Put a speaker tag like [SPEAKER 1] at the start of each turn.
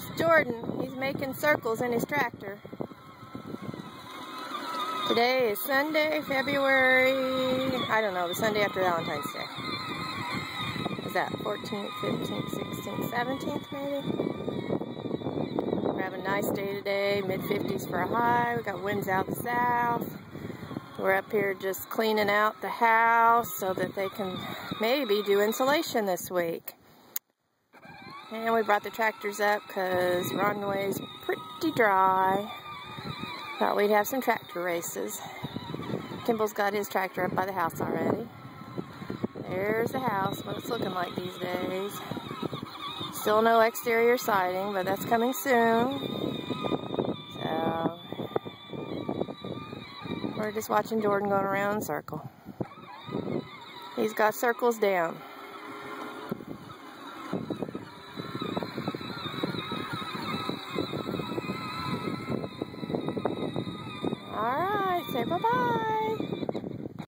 [SPEAKER 1] It's Jordan. He's making circles in his tractor. Today is Sunday, February, I don't know, the Sunday after Valentine's Day. Is that 14th, 15th, 16th, 17th maybe? We're having a nice day today, mid-50s for a high. We got winds out south. We're up here just cleaning out the house so that they can maybe do insulation this week. And we brought the tractors up because Runway's pretty dry. Thought we'd have some tractor races. Kimball's got his tractor up by the house already. There's the house, what it's looking like these days. Still no exterior siding, but that's coming soon. So, we're just watching Jordan going around in a circle. He's got circles down. Alright, say bye-bye.